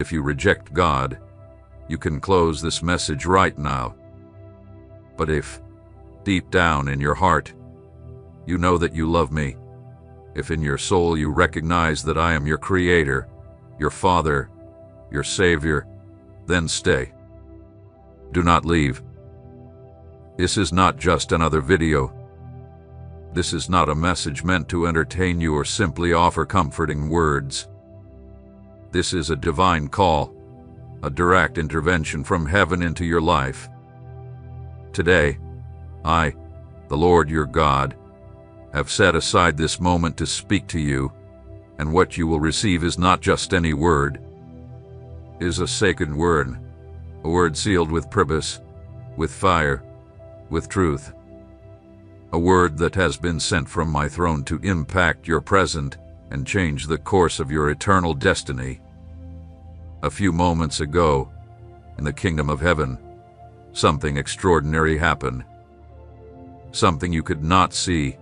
if you reject God, you can close this message right now. But if, deep down in your heart, you know that you love me, if in your soul you recognize that I am your Creator, your Father, your Savior, then stay. Do not leave. This is not just another video. This is not a message meant to entertain you or simply offer comforting words. This is a divine call, a direct intervention from heaven into your life. Today, I, the Lord your God, have set aside this moment to speak to you, and what you will receive is not just any word. It is a sacred word, a word sealed with purpose, with fire, with truth. A word that has been sent from my throne to impact your present and change the course of your eternal destiny. A few moments ago, in the kingdom of heaven, something extraordinary happened. Something you could not see,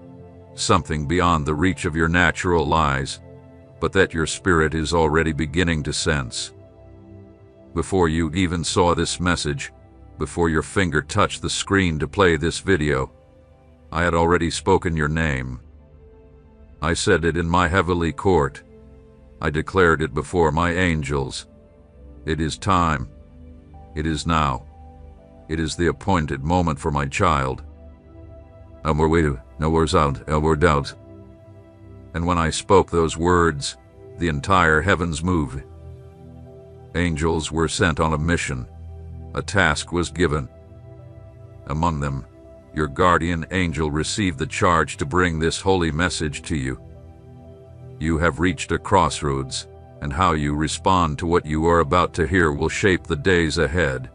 something beyond the reach of your natural eyes, but that your spirit is already beginning to sense. Before you even saw this message, before your finger touched the screen to play this video, I had already spoken your name. I said it in my heavenly court. I declared it before my angels. It is time. It is now. It is the appointed moment for my child. No more waiting, no more sound, no more doubt. And when I spoke those words, the entire heavens moved. Angels were sent on a mission. A task was given. Among them, your guardian angel received the charge to bring this holy message to you. You have reached a crossroads, and how you respond to what you are about to hear will shape the days ahead.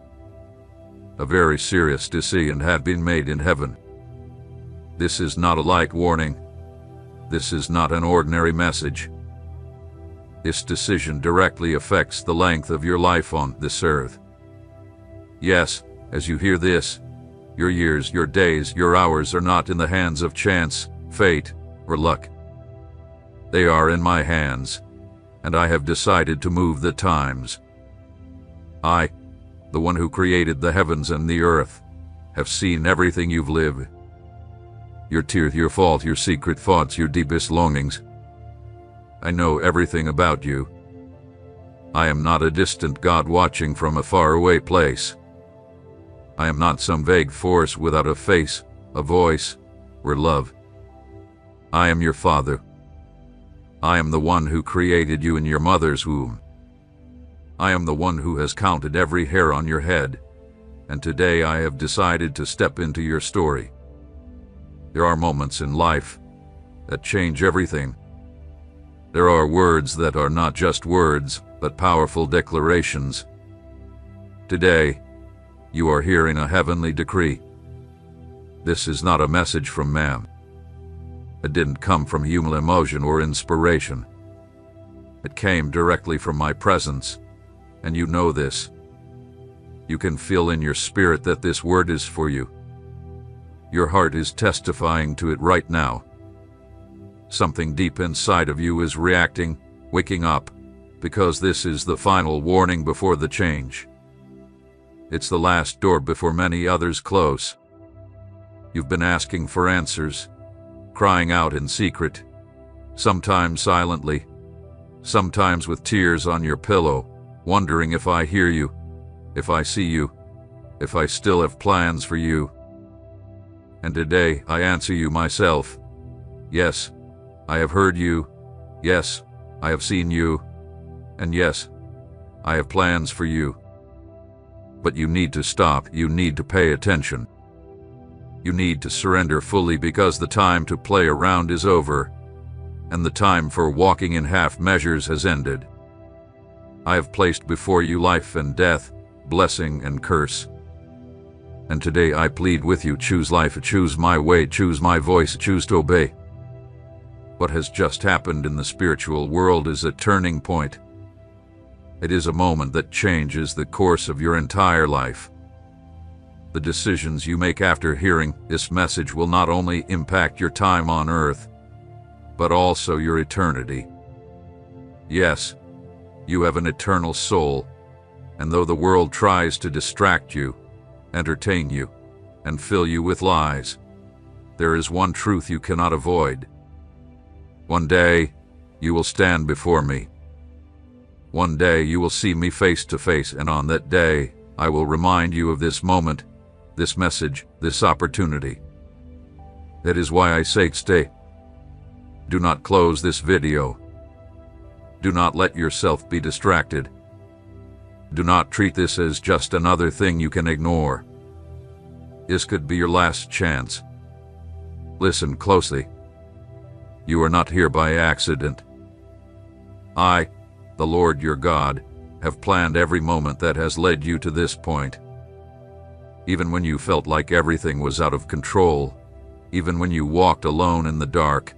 A very serious decision had been made in heaven. This is not a light warning. This is not an ordinary message. This decision directly affects the length of your life on this earth. Yes, as you hear this, your years, your days, your hours are not in the hands of chance, fate, or luck. They are in my hands, and I have decided to move the times. I, the one who created the heavens and the earth, have seen everything you've lived. Your tears, your fault, your secret thoughts, your deepest longings. I know everything about you. I am not a distant God watching from a faraway place. I am not some vague force without a face, a voice, or love. I am your Father. I am the one who created you in your mother's womb. I am the one who has counted every hair on your head, and today I have decided to step into your story. There are moments in life that change everything. There are words that are not just words, but powerful declarations. Today, you are hearing a heavenly decree. This is not a message from man. It didn't come from human emotion or inspiration. It came directly from my presence, and you know this. You can feel in your spirit that this word is for you. Your heart is testifying to it right now. Something deep inside of you is reacting, waking up, because this is the final warning before the change. It's the last door before many others close. You've been asking for answers, crying out in secret, sometimes silently, sometimes with tears on your pillow, wondering if I hear you, if I see you, if I still have plans for you. And today I answer you myself. Yes, I have heard you. Yes, I have seen you. And yes, I have plans for you. But you need to stop. You need to pay attention. You need to surrender fully because the time to play around is over, and the time for walking in half measures has ended. I have placed before you life and death, blessing and curse. And today I plead with you, choose life, choose my way, choose my voice, choose to obey. What has just happened in the spiritual world is a turning point. It is a moment that changes the course of your entire life. The decisions you make after hearing this message will not only impact your time on earth, but also your eternity. Yes, You have an eternal soul, and though the world tries to distract you, entertain you, and fill you with lies, there is one truth you cannot avoid. One day, you will stand before me. One day you will see me face to face, and on that day, I will remind you of this moment, this message, this opportunity. That is why I say stay. Do not close this video. Do not let yourself be distracted. Do not treat this as just another thing you can ignore. This could be your last chance. Listen closely. You are not here by accident. I, the Lord your God, have planned every moment that has led you to this point. Even when you felt like everything was out of control, even when you walked alone in the dark,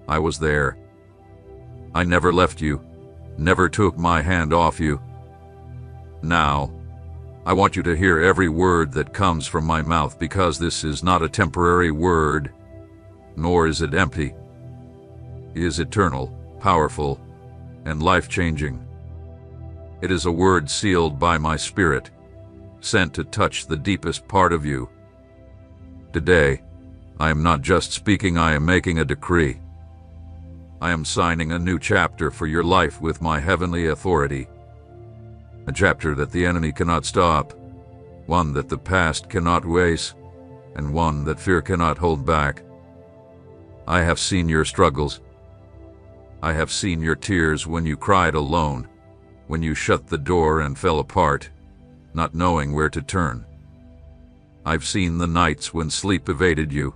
I was there. I never left you, never took my hand off you. Now, I want you to hear every word that comes from my mouth, because this is not a temporary word, nor is it empty. It is eternal, powerful, and life-changing. It is a word sealed by my Spirit, sent to touch the deepest part of you. Today, I am not just speaking, I am making a decree. I am signing a new chapter for your life with my heavenly authority. A chapter that the enemy cannot stop, one that the past cannot erase, and one that fear cannot hold back. I have seen your struggles. I have seen your tears when you cried alone, when you shut the door and fell apart, not knowing where to turn. I've seen the nights when sleep evaded you,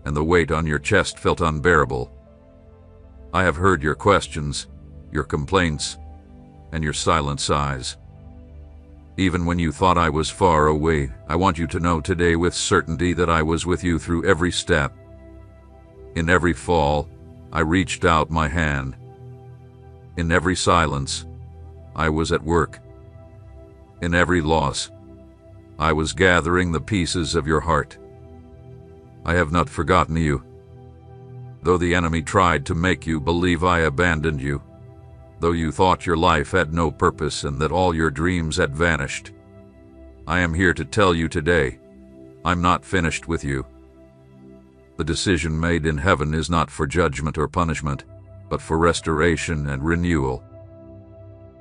and the weight on your chest felt unbearable. I have heard your questions, your complaints, and your silent sighs. Even when you thought I was far away, I want you to know today with certainty that I was with you through every step. In every fall, I reached out my hand. In every silence, I was at work. In every loss, I was gathering the pieces of your heart. I have not forgotten you. Though the enemy tried to make you believe I abandoned you, though you thought your life had no purpose and that all your dreams had vanished, I am here to tell you today, I'm not finished with you. The decision made in heaven is not for judgment or punishment, but for restoration and renewal.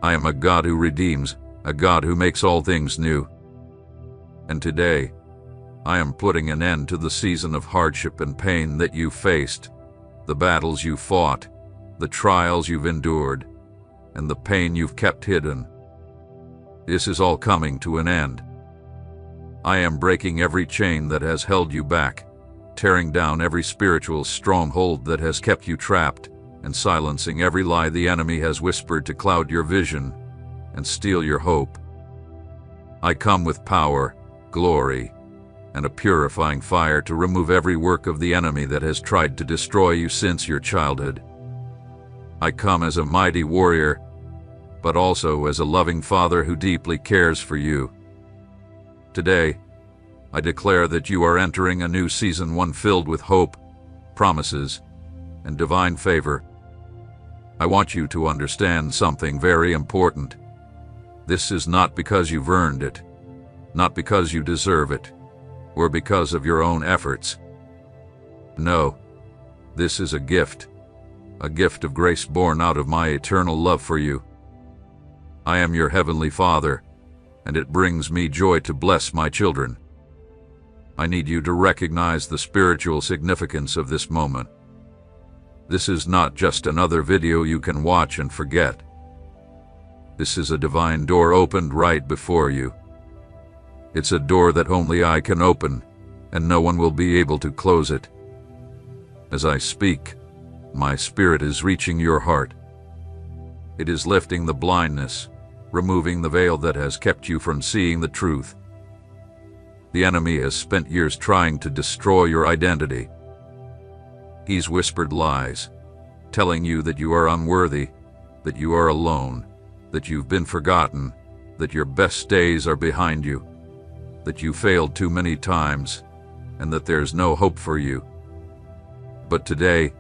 I am a God who redeems, a God who makes all things new. And today, I am putting an end to the season of hardship and pain that you faced, the battles you fought, the trials you've endured, and the pain you've kept hidden. This is all coming to an end. I am breaking every chain that has held you back, tearing down every spiritual stronghold that has kept you trapped, and silencing every lie the enemy has whispered to cloud your vision and steal your hope. I come with power, glory, and a purifying fire to remove every work of the enemy that has tried to destroy you since your childhood. I come as a mighty warrior, but also as a loving Father who deeply cares for you. Today, I declare that you are entering a new season, one filled with hope, promises, and divine favor. I want you to understand something very important. This is not because you've earned it, not because you deserve it, or because of your own efforts. No, this is a gift of grace born out of my eternal love for you. I am your heavenly Father, and it brings me joy to bless my children. I need you to recognize the spiritual significance of this moment. This is not just another video you can watch and forget. This is a divine door opened right before you. It's a door that only I can open, and no one will be able to close it. As I speak, my Spirit is reaching your heart. It is lifting the blindness, removing the veil that has kept you from seeing the truth. The enemy has spent years trying to destroy your identity. He's whispered lies, telling you that you are unworthy, that you are alone, that you've been forgotten, that your best days are behind you, that you failed too many times, and that there's no hope for you. But today,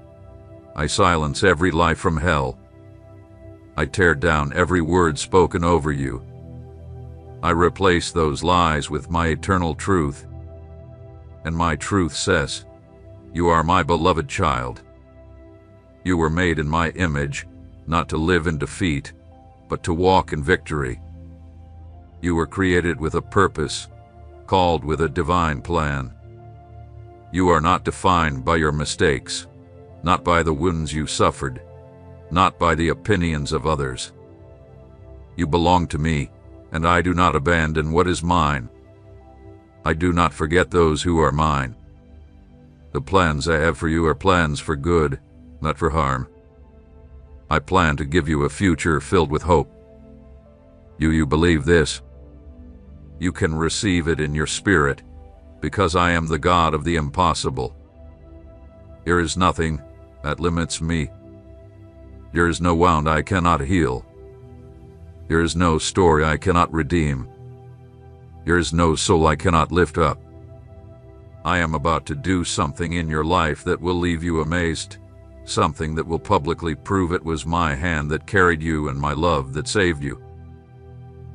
I silence every lie from hell. I tear down every word spoken over you. I replace those lies with my eternal truth. And my truth says, you are my beloved child. You were made in my image, not to live in defeat, but to walk in victory. You were created with a purpose, called with a divine plan. You are not defined by your mistakes, not by the wounds you suffered, not by the opinions of others. You belong to me, and I do not abandon what is mine. I do not forget those who are mine. The plans I have for you are plans for good, not for harm. I plan to give you a future filled with hope. You believe this? You can receive it in your spirit, because I am the God of the impossible. There is nothing that limits me. There is no wound I cannot heal. There is no story I cannot redeem. There is no soul I cannot lift up. I am about to do something in your life that will leave you amazed, something that will publicly prove it was my hand that carried you and my love that saved you.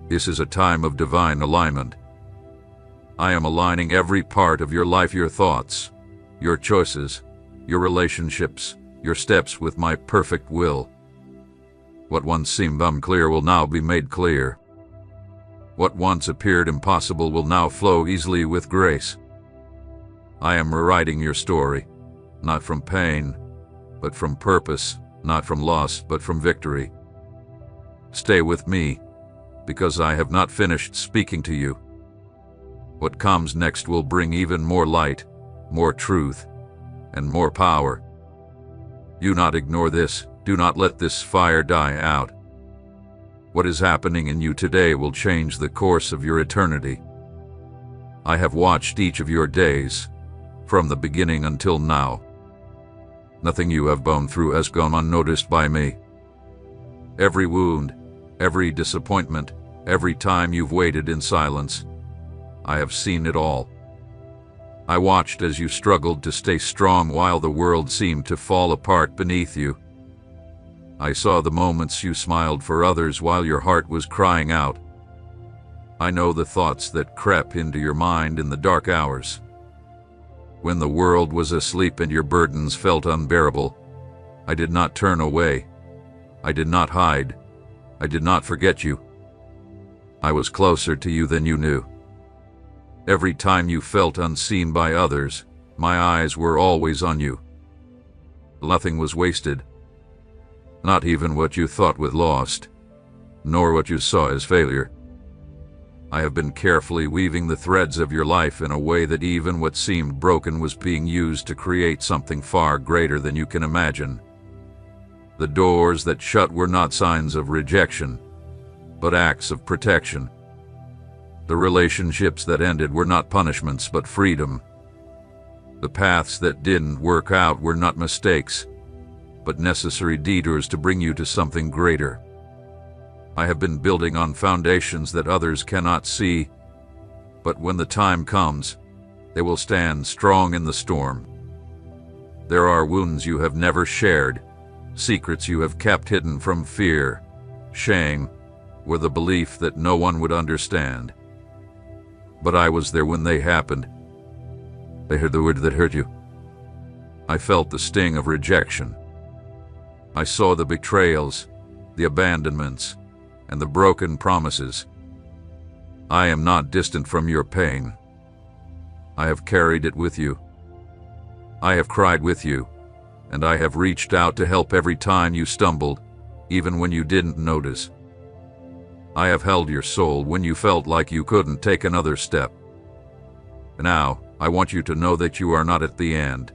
This is a time of divine alignment. I am aligning every part of your life, your thoughts, your choices, your relationships, your steps with my perfect will. What once seemed unclear will now be made clear. What once appeared impossible will now flow easily with grace. I am rewriting your story, not from pain, but from purpose, not from loss, but from victory. Stay with me, because I have not finished speaking to you. What comes next will bring even more light, more truth, and more power. Do not ignore this. Do not let this fire die out. What is happening in you today will change the course of your eternity. I have watched each of your days, from the beginning until now. Nothing you have gone through has gone unnoticed by me. Every wound, every disappointment, every time you've waited in silence, I have seen it all. I watched as you struggled to stay strong while the world seemed to fall apart beneath you. I saw the moments you smiled for others while your heart was crying out. I know the thoughts that crept into your mind in the dark hours. When the world was asleep and your burdens felt unbearable, I did not turn away. I did not hide. I did not forget you. I was closer to you than you knew. Every time you felt unseen by others, my eyes were always on you. Nothing was wasted. Not even what you thought was lost, nor what you saw as failure. I have been carefully weaving the threads of your life in a way that even what seemed broken was being used to create something far greater than you can imagine. The doors that shut were not signs of rejection, but acts of protection. The relationships that ended were not punishments, but freedom. The paths that didn't work out were not mistakes, but necessary detours to bring you to something greater. I have been building on foundations that others cannot see, but when the time comes, they will stand strong in the storm. There are wounds you have never shared, secrets you have kept hidden from fear, shame, or the belief that no one would understand. But I was there when they happened. I heard the word that hurt you. I felt the sting of rejection. I saw the betrayals, the abandonments, and the broken promises. I am not distant from your pain. I have carried it with you. I have cried with you, and I have reached out to help every time you stumbled, even when you didn't notice. I have held your soul when you felt like you couldn't take another step. Now, I want you to know that you are not at the end,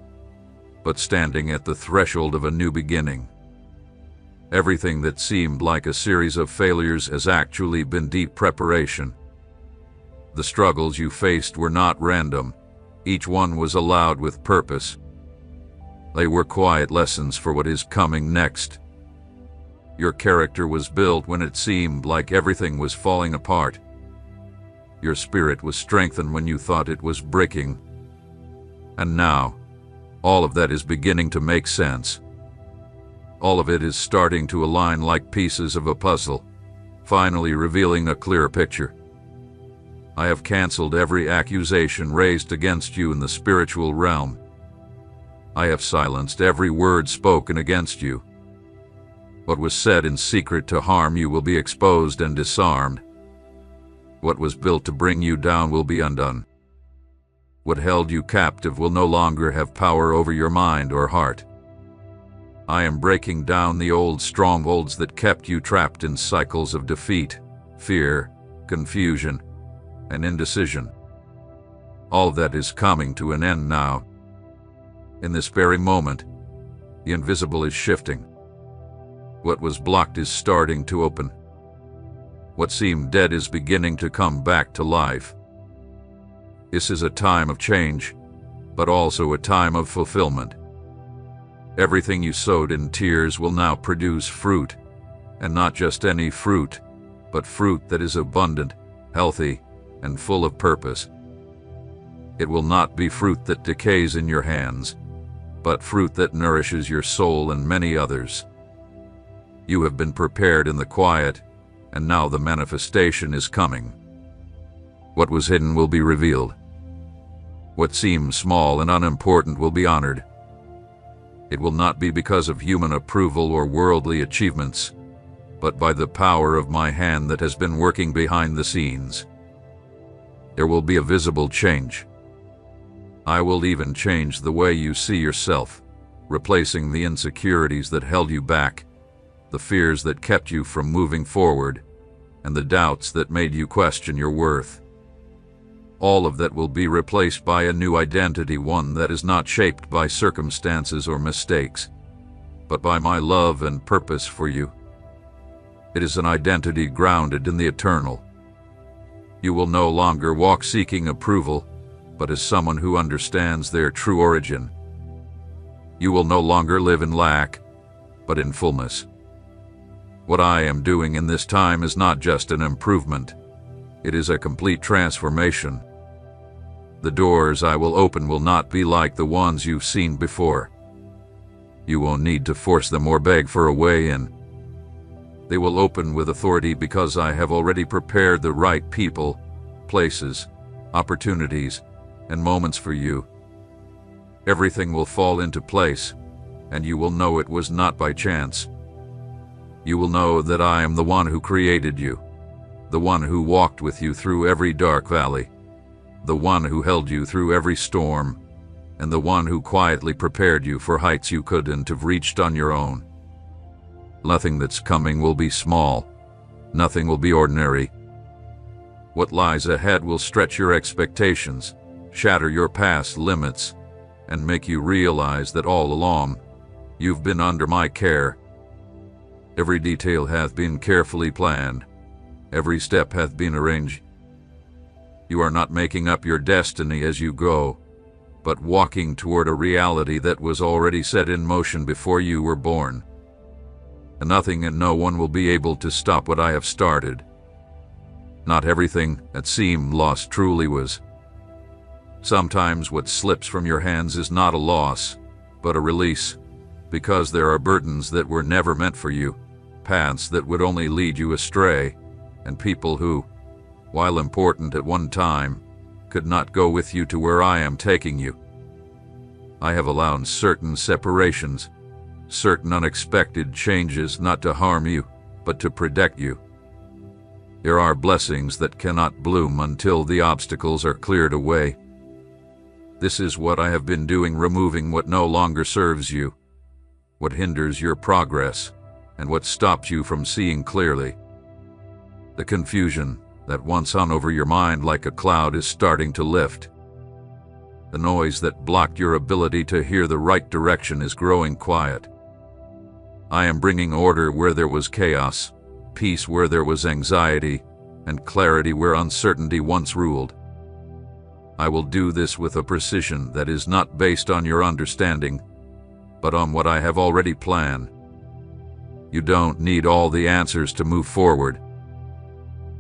but standing at the threshold of a new beginning. Everything that seemed like a series of failures has actually been deep preparation. The struggles you faced were not random. Each one was allowed with purpose. They were quiet lessons for what is coming next. Your character was built when it seemed like everything was falling apart. Your spirit was strengthened when you thought it was breaking. And now, all of that is beginning to make sense. All of it is starting to align like pieces of a puzzle, finally revealing a clear picture. I have canceled every accusation raised against you in the spiritual realm. I have silenced every word spoken against you. What was said in secret to harm you will be exposed and disarmed. What was built to bring you down will be undone. What held you captive will no longer have power over your mind or heart. I am breaking down the old strongholds that kept you trapped in cycles of defeat, fear, confusion, and indecision. All that is coming to an end now. In this very moment, the invisible is shifting. What was blocked is starting to open. What seemed dead is beginning to come back to life. This is a time of change, but also a time of fulfillment. Everything you sowed in tears will now produce fruit, and not just any fruit, but fruit that is abundant, healthy, and full of purpose. It will not be fruit that decays in your hands, but fruit that nourishes your soul and many others. You have been prepared in the quiet, and now the manifestation is coming. What was hidden will be revealed. What seems small and unimportant will be honored. It will not be because of human approval or worldly achievements, but by the power of my hand that has been working behind the scenes. There will be a visible change. I will even change the way you see yourself, replacing the insecurities that held you back, the fears that kept you from moving forward, and the doubts that made you question your worth. All of that will be replaced by a new identity, one that is not shaped by circumstances or mistakes, but by my love and purpose for you. It is an identity grounded in the eternal. You will no longer walk seeking approval, but as someone who understands their true origin. You will no longer live in lack, but in fullness. What I am doing in this time is not just an improvement. It is a complete transformation. The doors I will open will not be like the ones you've seen before. You won't need to force them or beg for a way in. They will open with authority because I have already prepared the right people, places, opportunities, and moments for you. Everything will fall into place, and you will know it was not by chance. You will know that I am the one who created you, the one who walked with you through every dark valley, the one who held you through every storm, and the one who quietly prepared you for heights you couldn't have reached on your own. Nothing that's coming will be small. Nothing will be ordinary. What lies ahead will stretch your expectations, shatter your past limits, and make you realize that all along, you've been under my care. Every detail hath been carefully planned. Every step hath been arranged. You are not making up your destiny as you go, but walking toward a reality that was already set in motion before you were born. And nothing and no one will be able to stop what I have started. Not everything that seemed lost truly was. Sometimes what slips from your hands is not a loss, but a release, because there are burdens that were never meant for you, paths that would only lead you astray, and people who, while important at one time, could not go with you to where I am taking you. I have allowed certain separations, certain unexpected changes not to harm you, but to protect you. There are blessings that cannot bloom until the obstacles are cleared away. This is what I have been doing, removing what no longer serves you, what hinders your progress, and what stops you from seeing clearly. The confusion that once hung over your mind like a cloud is starting to lift. The noise that blocked your ability to hear the right direction is growing quiet. I am bringing order where there was chaos, peace where there was anxiety, and clarity where uncertainty once ruled. I will do this with a precision that is not based on your understanding, but on what I have already planned. You don't need all the answers to move forward.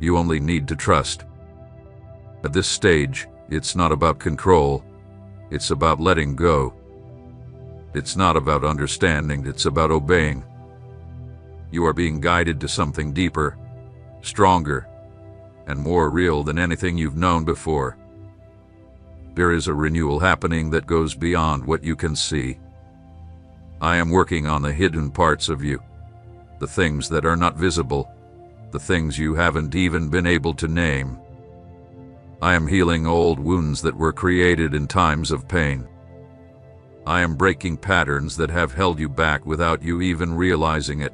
You only need to trust. At this stage, it's not about control, it's about letting go. It's not about understanding, it's about obeying. You are being guided to something deeper, stronger, and more real than anything you've known before. There is a renewal happening that goes beyond what you can see. I am working on the hidden parts of you, the things that are not visible, the things you haven't even been able to name. I am healing old wounds that were created in times of pain. I am breaking patterns that have held you back without you even realizing it.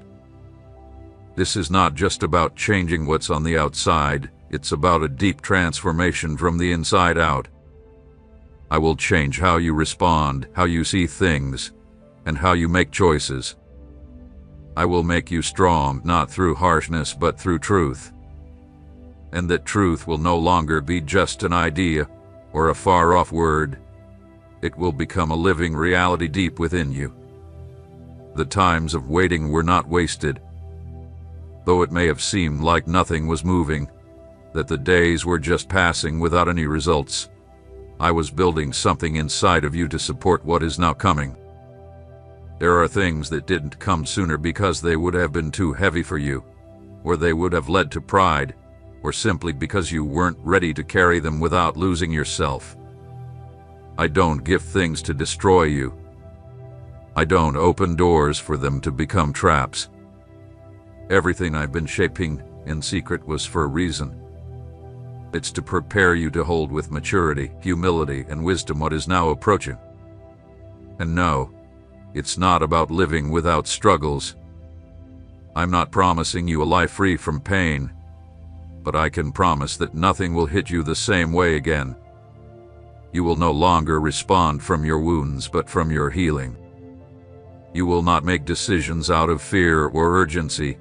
This is not just about changing what's on the outside, it's about a deep transformation from the inside out. I will change how you respond, how you see things, and how you make choices. I will make you strong, not through harshness, but through truth. And that truth will no longer be just an idea or a far-off word. It will become a living reality deep within you. The times of waiting were not wasted. Though it may have seemed like nothing was moving, that the days were just passing without any results, I was building something inside of you to support what is now coming. There are things that didn't come sooner because they would have been too heavy for you, or they would have led to pride, or simply because you weren't ready to carry them without losing yourself. I don't give things to destroy you. I don't open doors for them to become traps. Everything I've been shaping in secret was for a reason. It's to prepare you to hold with maturity, humility, and wisdom what is now approaching. And no, it's not about living without struggles. I'm not promising you a life free from pain, but I can promise that nothing will hit you the same way again. You will no longer respond from your wounds, but from your healing. You will not make decisions out of fear or urgency,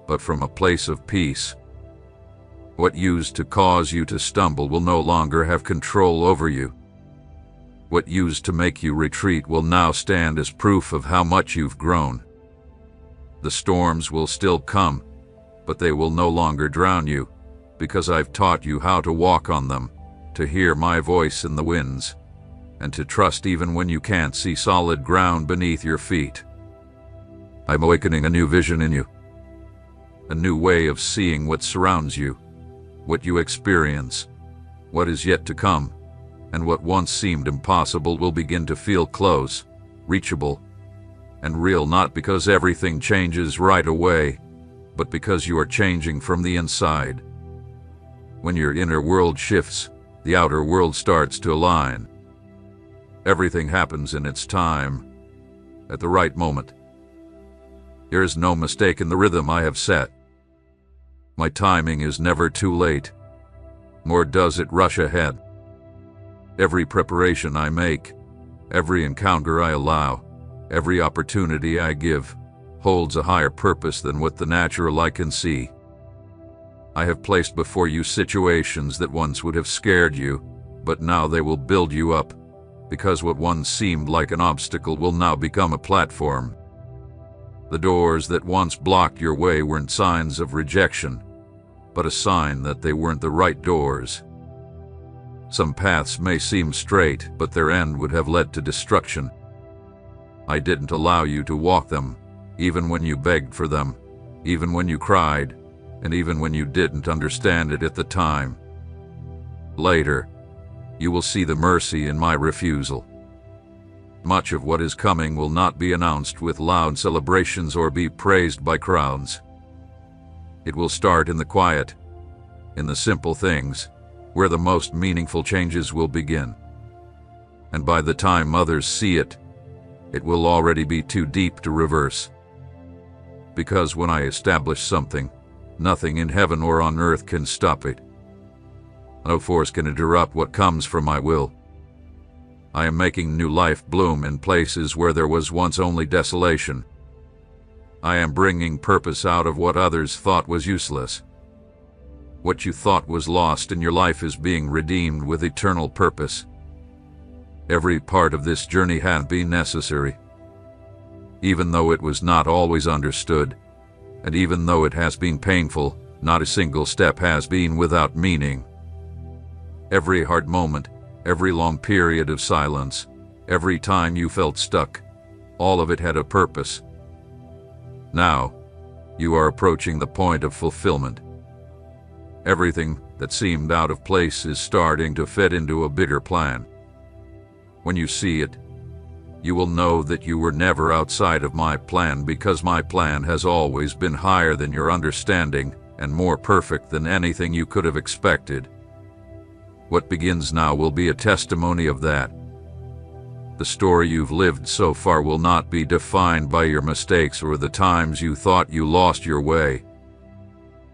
but from a place of peace. What used to cause you to stumble will no longer have control over you. What used to make you retreat will now stand as proof of how much you've grown. The storms will still come, but they will no longer drown you, because I've taught you how to walk on them, to hear my voice in the winds, and to trust even when you can't see solid ground beneath your feet. I'm awakening a new vision in you, a new way of seeing what surrounds you, what you experience, what is yet to come, and what once seemed impossible will begin to feel close, reachable, and real, not because everything changes right away, but because you are changing from the inside. When your inner world shifts, the outer world starts to align. Everything happens in its time, at the right moment. There is no mistake in the rhythm I have set. My timing is never too late, nor does it rush ahead. Every preparation I make, every encounter I allow, every opportunity I give, holds a higher purpose than what the natural eye can see. I have placed before you situations that once would have scared you, but now they will build you up, because what once seemed like an obstacle will now become a platform. The doors that once blocked your way weren't signs of rejection, but a sign that they weren't the right doors. Some paths may seem straight, but their end would have led to destruction. I didn't allow you to walk them, even when you begged for them, even when you cried, and even when you didn't understand it at the time. Later, you will see the mercy in my refusal. Much of what is coming will not be announced with loud celebrations or be praised by crowds. It will start in the quiet, in the simple things, where the most meaningful changes will begin. And by the time others see it, it will already be too deep to reverse. Because when I establish something, nothing in heaven or on earth can stop it. No force can interrupt what comes from my will. I am making new life bloom in places where there was once only desolation. I am bringing purpose out of what others thought was useless. What you thought was lost in your life is being redeemed with eternal purpose. Every part of this journey has been necessary. Even though it was not always understood, and even though it has been painful, not a single step has been without meaning. Every hard moment, every long period of silence, every time you felt stuck, All of it had a purpose. Now, you are approaching the point of fulfillment. Everything that seemed out of place is starting to fit into a bigger plan. When you see it, you will know that you were never outside of my plan, because my plan has always been higher than your understanding and more perfect than anything you could have expected. What begins now will be a testimony of that. The story you've lived so far will not be defined by your mistakes or the times you thought you lost your way.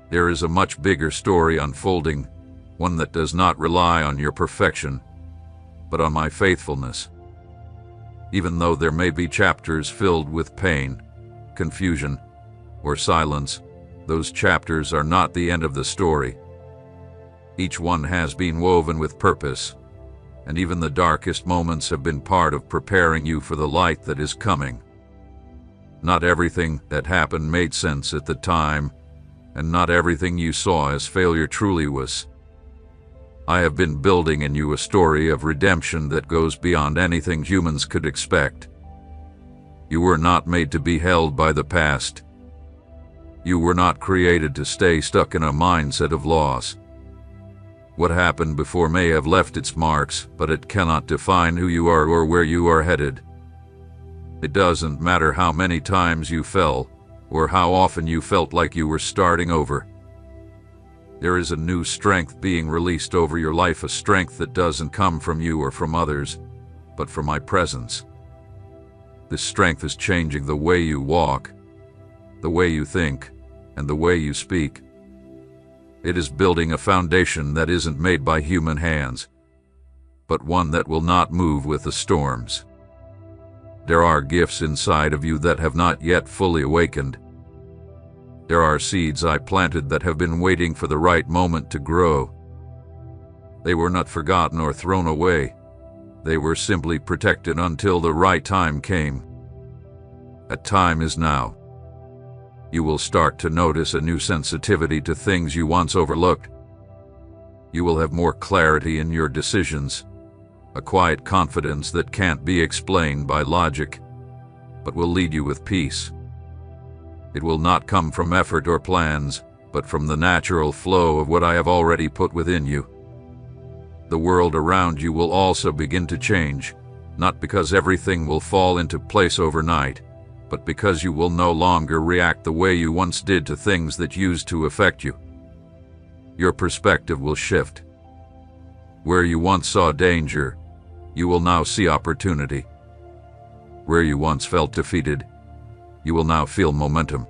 There is a much bigger story unfolding, one that does not rely on your perfection, but on my faithfulness. Even though there may be chapters filled with pain, confusion, or silence, those chapters are not the end of the story. Each one has been woven with purpose, and even the darkest moments have been part of preparing you for the light that is coming. Not everything that happened made sense at the time, and not everything you saw as failure truly was. I have been building in you a story of redemption that goes beyond anything humans could expect. You were not made to be held by the past. You were not created to stay stuck in a mindset of loss. What happened before may have left its marks, but it cannot define who you are or where you are headed. It doesn't matter how many times you fell, or how often you felt like you were starting over. There is a new strength being released over your life, a strength that doesn't come from you or from others, but from my presence. This strength is changing the way you walk, the way you think, and the way you speak. It is building a foundation that isn't made by human hands, but one that will not move with the storms. There are gifts inside of you that have not yet fully awakened. There are seeds I planted that have been waiting for the right moment to grow. They were not forgotten or thrown away. They were simply protected until the right time came. That time is now. You will start to notice a new sensitivity to things you once overlooked. You will have more clarity in your decisions, a quiet confidence that can't be explained by logic, but will lead you with peace. It will not come from effort or plans, but from the natural flow of what I have already put within you. The world around you will also begin to change, not because everything will fall into place overnight, but because you will no longer react the way you once did to things that used to affect you. Your perspective will shift. Where you once saw danger, you will now see opportunity. Where you once felt defeated, you will now feel momentum.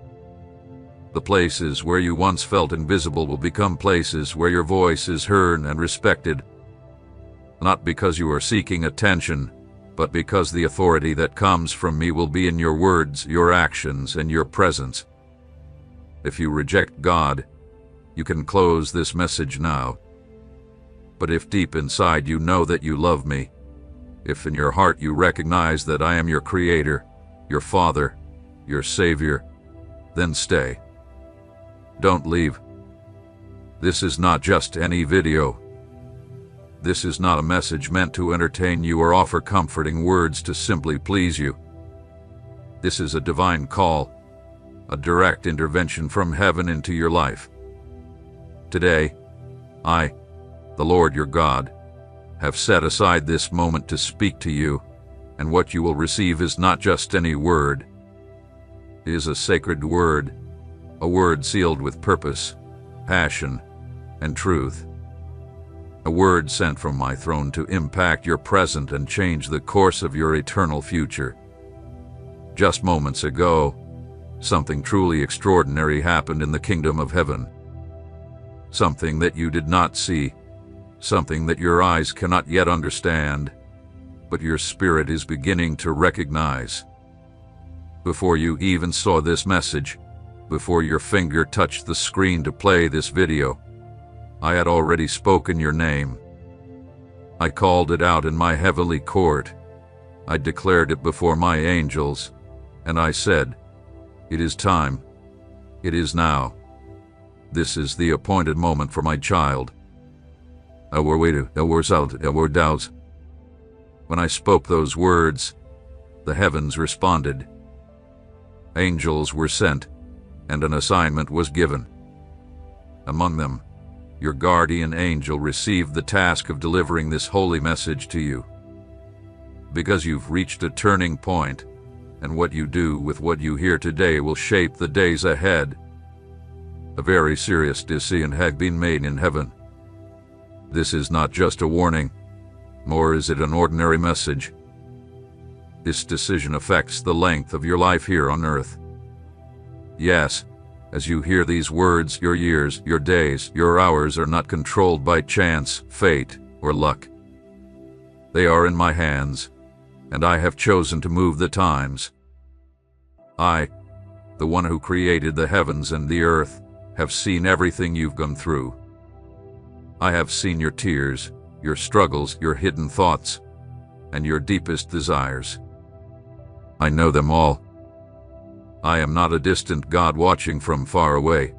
The places where you once felt invisible will become places where your voice is heard and respected, not because you are seeking attention, but because the authority that comes from me will be in your words, your actions, and your presence. If you reject God, you can close this message now. But if deep inside you know that you love me, if in your heart you recognize that I am your Creator, your Father, your Savior, then stay. Don't leave. This is not just any video. This is not a message meant to entertain you or offer comforting words to simply please you. This is a divine call, a direct intervention from heaven into your life. Today, I, the Lord your God, have set aside this moment to speak to you, and what you will receive is not just any word. It is a sacred word, a word sealed with purpose, passion, and truth. A word sent from my throne to impact your present and change the course of your eternal future. Just moments ago, something truly extraordinary happened in the kingdom of heaven. Something that you did not see, something that your eyes cannot yet understand, but your spirit is beginning to recognize. Before you even saw this message, before your finger touched the screen to play this video, I had already spoken your name. I called it out in my heavenly court. I declared it before my angels, and I said, "It is time. It is now. This is the appointed moment for my child." When I spoke those words, the heavens responded. Angels were sent, and an assignment was given. Among them, your guardian angel received the task of delivering this holy message to you. Because you've reached a turning point, and what you do with what you hear today will shape the days ahead. A very serious decision has been made in heaven. This is not just a warning, nor is it an ordinary message. This decision affects the length of your life here on earth. Yes, as you hear these words, your years, your days, your hours are not controlled by chance, fate, or luck. They are in my hands, and I have chosen to move the times. I, the one who created the heavens and the earth, have seen everything you've gone through. I have seen your tears, your struggles, your hidden thoughts, and your deepest desires. I know them all. I am not a distant God watching from far away.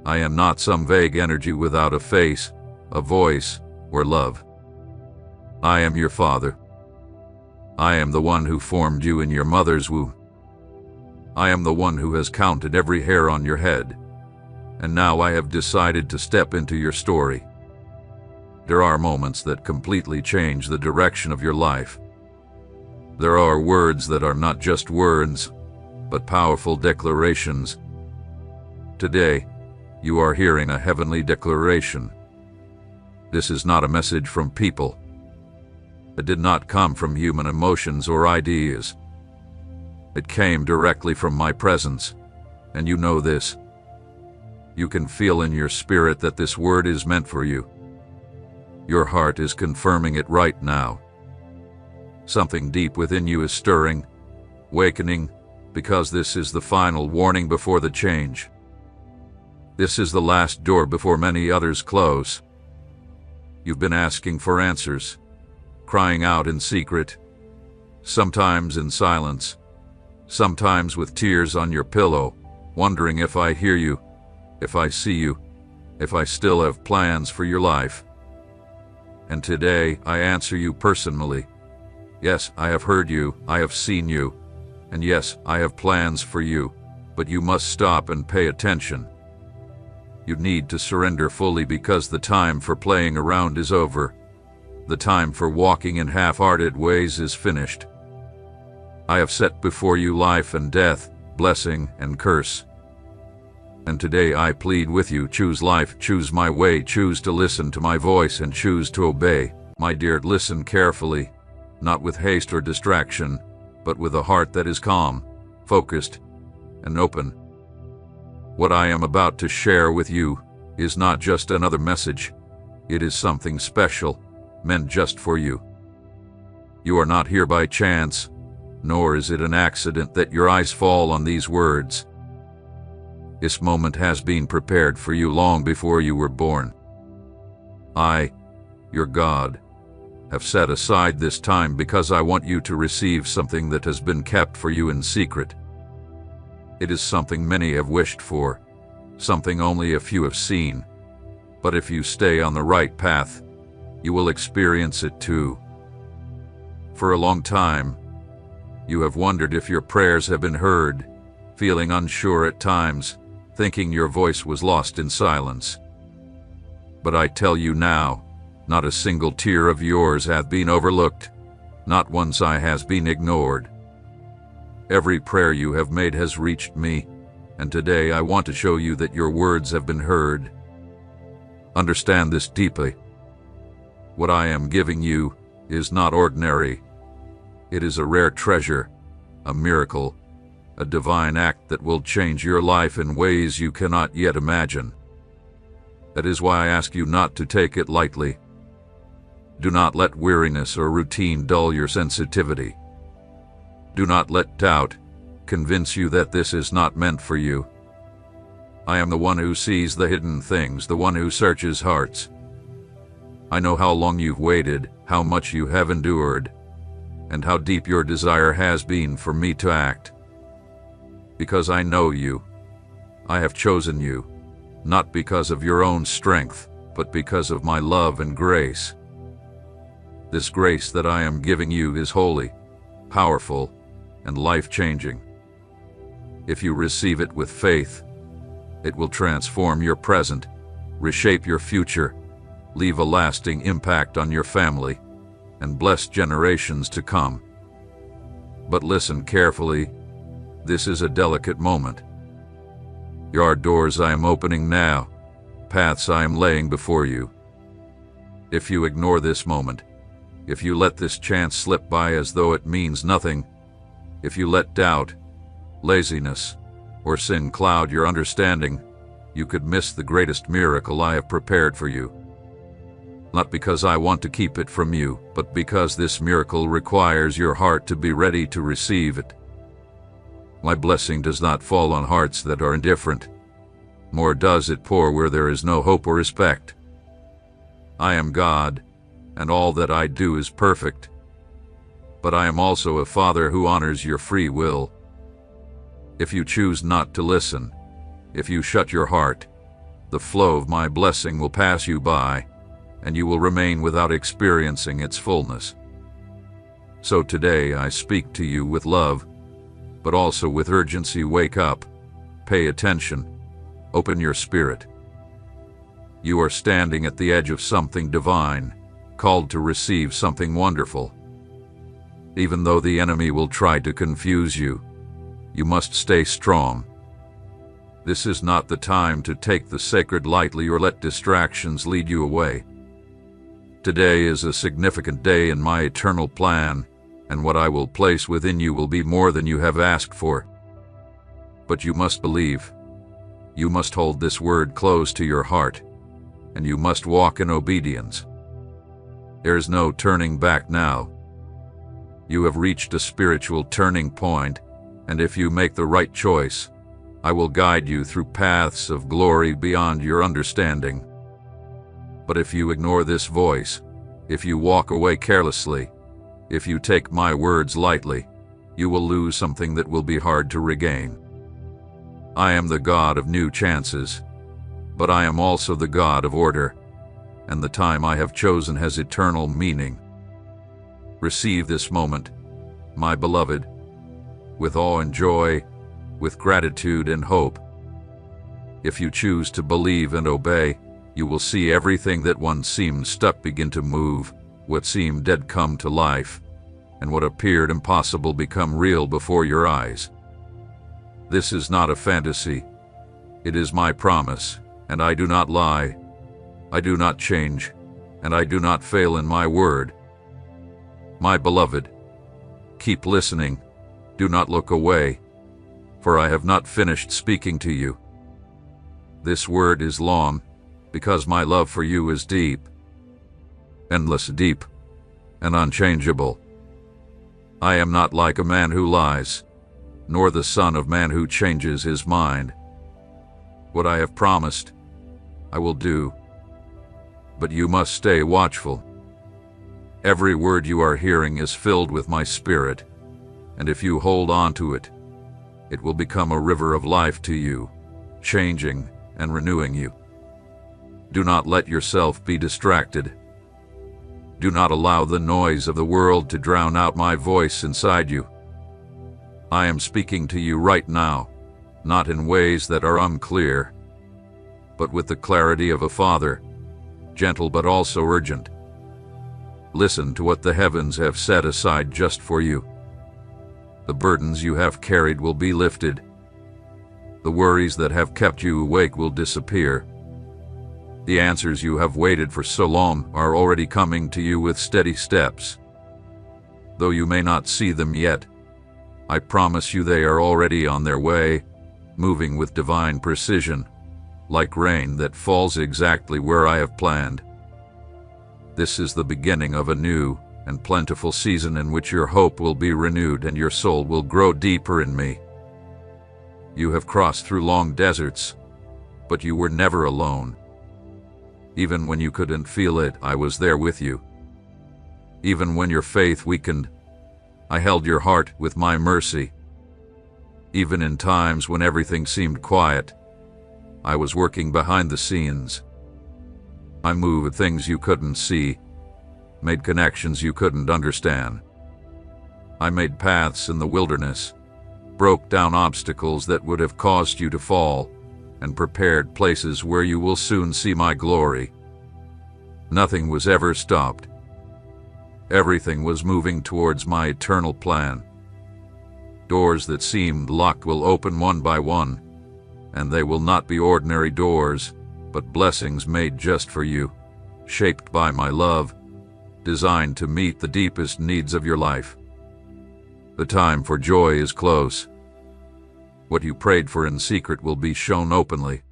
I am not some vague energy without a face, a voice, or love. I am your Father. I am the one who formed you in your mother's womb. I am the one who has counted every hair on your head, and now I have decided to step into your story. There are moments that completely change the direction of your life. There are words that are not just words, but powerful declarations. Today, you are hearing a heavenly declaration. This is not a message from people. It did not come from human emotions or ideas. It came directly from my presence, and you know this. You can feel in your spirit that this word is meant for you. Your heart is confirming it right now. Something deep within you is stirring, awakening, because this is the final warning before the change. This is the last door before many others close. You've been asking for answers, crying out in secret, sometimes in silence, sometimes with tears on your pillow, wondering if I hear you, if I see you, if I still have plans for your life. And today I answer you personally. Yes, I have heard you, I have seen you, and yes, I have plans for you, but you must stop and pay attention. You need to surrender fully because the time for playing around is over. The time for walking in half-hearted ways is finished. I have set before you life and death, blessing and curse. And today I plead with you, choose life, choose my way, choose to listen to my voice and choose to obey. My dear, listen carefully, not with haste or distraction, but with a heart that is calm, focused, and open. What I am about to share with you is not just another message. It is something special, meant just for you. You are not here by chance, nor is it an accident that your eyes fall on these words. This moment has been prepared for you long before you were born. I, your God, have set aside this time because I want you to receive something that has been kept for you in secret. It is something many have wished for, something only a few have seen. But if you stay on the right path, you will experience it too. For a long time, you have wondered if your prayers have been heard, feeling unsure at times, thinking your voice was lost in silence. But I tell you now, not a single tear of yours hath been overlooked, not one sigh has been ignored. Every prayer you have made has reached me, and today I want to show you that your words have been heard. Understand this deeply. What I am giving you is not ordinary. It is a rare treasure, a miracle, a divine act that will change your life in ways you cannot yet imagine. That is why I ask you not to take it lightly. Do not let weariness or routine dull your sensitivity. Do not let doubt convince you that this is not meant for you. I am the one who sees the hidden things, the one who searches hearts. I know how long you've waited, how much you have endured, and how deep your desire has been for me to act. Because I know you, I have chosen you, not because of your own strength, but because of my love and grace. This grace that I am giving you is holy, powerful, and life-changing. If you receive it with faith, it will transform your present, reshape your future, leave a lasting impact on your family, and bless generations to come. But listen carefully. This is a delicate moment. There are doors I am opening now, paths I am laying before you. If you ignore this moment, if you let this chance slip by as though it means nothing, if you let doubt, laziness, or sin cloud your understanding, you could miss the greatest miracle I have prepared for you. Not because I want to keep it from you, but because this miracle requires your heart to be ready to receive it. My blessing does not fall on hearts that are indifferent, nor does it pour where there is no hope or respect. I am God, and all that I do is perfect. But I am also a Father who honors your free will. If you choose not to listen, if you shut your heart, the flow of my blessing will pass you by, and you will remain without experiencing its fullness. So today I speak to you with love, but also with urgency. Wake up, pay attention, open your spirit. You are standing at the edge of something divine, called to receive something wonderful. Even though the enemy will try to confuse you, you must stay strong. This is not the time to take the sacred lightly or let distractions lead you away. Today is a significant day in my eternal plan, and what I will place within you will be more than you have asked for. But you must believe. You must hold this word close to your heart, and you must walk in obedience. There is no turning back now. You have reached a spiritual turning point, and if you make the right choice, I will guide you through paths of glory beyond your understanding. But if you ignore this voice, if you walk away carelessly, if you take my words lightly, you will lose something that will be hard to regain. I am the God of new chances, but I am also the God of order, and the time I have chosen has eternal meaning. Receive this moment, my beloved, with awe and joy, with gratitude and hope. If you choose to believe and obey, you will see everything that once seemed stuck begin to move, what seemed dead come to life, and what appeared impossible become real before your eyes. This is not a fantasy. It is my promise, and I do not lie. I do not change, and I do not fail in my word. My beloved, keep listening. Do not look away, for I have not finished speaking to you. This word is long, because my love for you is deep, endless deep, and unchangeable. I am not like a man who lies, nor the son of man who changes his mind. What I have promised, I will do, but you must stay watchful. Every word you are hearing is filled with my spirit, and if you hold on to it, it will become a river of life to you, changing and renewing you. Do not let yourself be distracted. Do not allow the noise of the world to drown out my voice inside you. I am speaking to you right now, not in ways that are unclear, but with the clarity of a father, gentle but also urgent. Listen to what the heavens have set aside just for you. The burdens you have carried will be lifted. The worries that have kept you awake will disappear. The answers you have waited for so long are already coming to you with steady steps. Though you may not see them yet, I promise you they are already on their way, moving with divine precision, like rain that falls exactly where I have planned. This is the beginning of a new and plentiful season in which your hope will be renewed and your soul will grow deeper in me. You have crossed through long deserts, but you were never alone. Even when you couldn't feel it, I was there with you. Even when your faith weakened, I held your heart with my mercy. Even in times when everything seemed quiet, I was working behind the scenes. I moved things you couldn't see, made connections you couldn't understand. I made paths in the wilderness, broke down obstacles that would have caused you to fall, and prepared places where you will soon see my glory. Nothing was ever stopped. Everything was moving towards my eternal plan. Doors that seemed locked will open one by one, and they will not be ordinary doors, but blessings made just for you, shaped by my love, designed to meet the deepest needs of your life. The time for joy is close. What you prayed for in secret will be shown openly.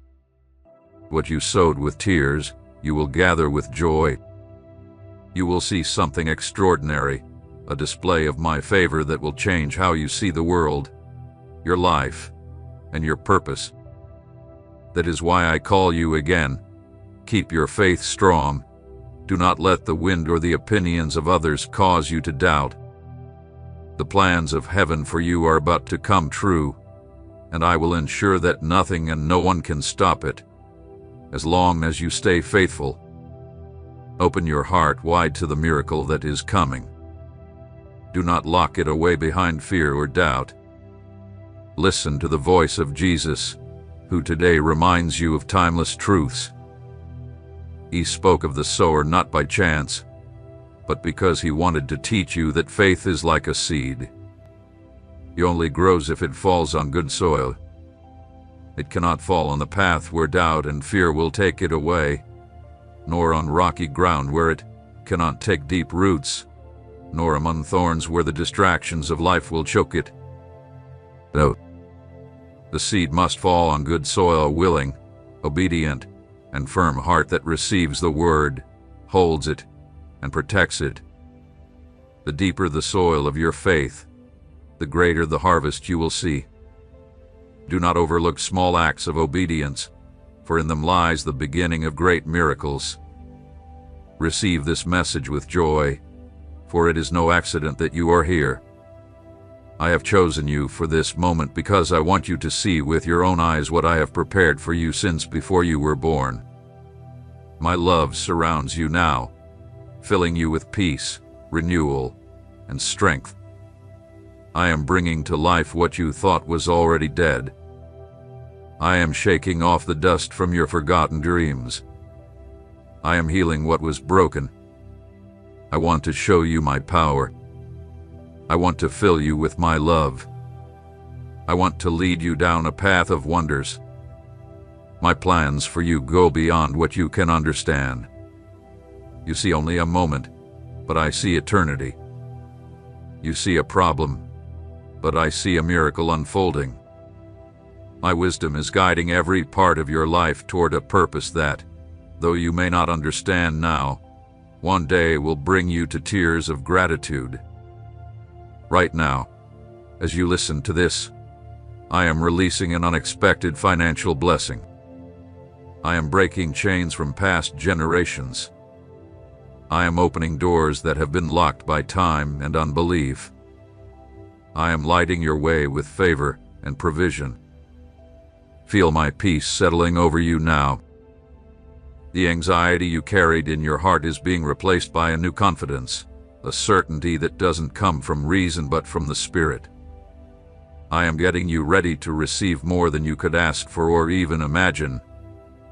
What you sowed with tears, you will gather with joy. You will see something extraordinary, a display of my favor that will change how you see the world, your life, and your purpose. That is why I call you again. Keep your faith strong. Do not let the wind or the opinions of others cause you to doubt. The plans of heaven for you are about to come true, and I will ensure that nothing and no one can stop it, as long as you stay faithful. Open your heart wide to the miracle that is coming. Do not lock it away behind fear or doubt. Listen to the voice of Jesus, who today reminds you of timeless truths. He spoke of the sower not by chance, but because he wanted to teach you that faith is like a seed. It only grows if it falls on good soil. It cannot fall on the path where doubt and fear will take it away, nor on rocky ground where it cannot take deep roots, nor among thorns where the distractions of life will choke it. No. The seed must fall on good soil, a willing, obedient, and firm heart that receives the word, holds it, and protects it. The deeper the soil of your faith, the greater the harvest you will see. Do not overlook small acts of obedience, for in them lies the beginning of great miracles. Receive this message with joy, for it is no accident that you are here. I have chosen you for this moment because I want you to see with your own eyes what I have prepared for you since before you were born. My love surrounds you now, filling you with peace, renewal, and strength. I am bringing to life what you thought was already dead. I am shaking off the dust from your forgotten dreams. I am healing what was broken. I want to show you my power. I want to fill you with my love. I want to lead you down a path of wonders. My plans for you go beyond what you can understand. You see only a moment, but I see eternity. You see a problem, but I see a miracle unfolding. My wisdom is guiding every part of your life toward a purpose that, though you may not understand now, one day will bring you to tears of gratitude. Right now, as you listen to this, I am releasing an unexpected financial blessing. I am breaking chains from past generations. I am opening doors that have been locked by time and unbelief. I am lighting your way with favor and provision. Feel my peace settling over you now. The anxiety you carried in your heart is being replaced by a new confidence, a certainty that doesn't come from reason but from the Spirit. I am getting you ready to receive more than you could ask for or even imagine,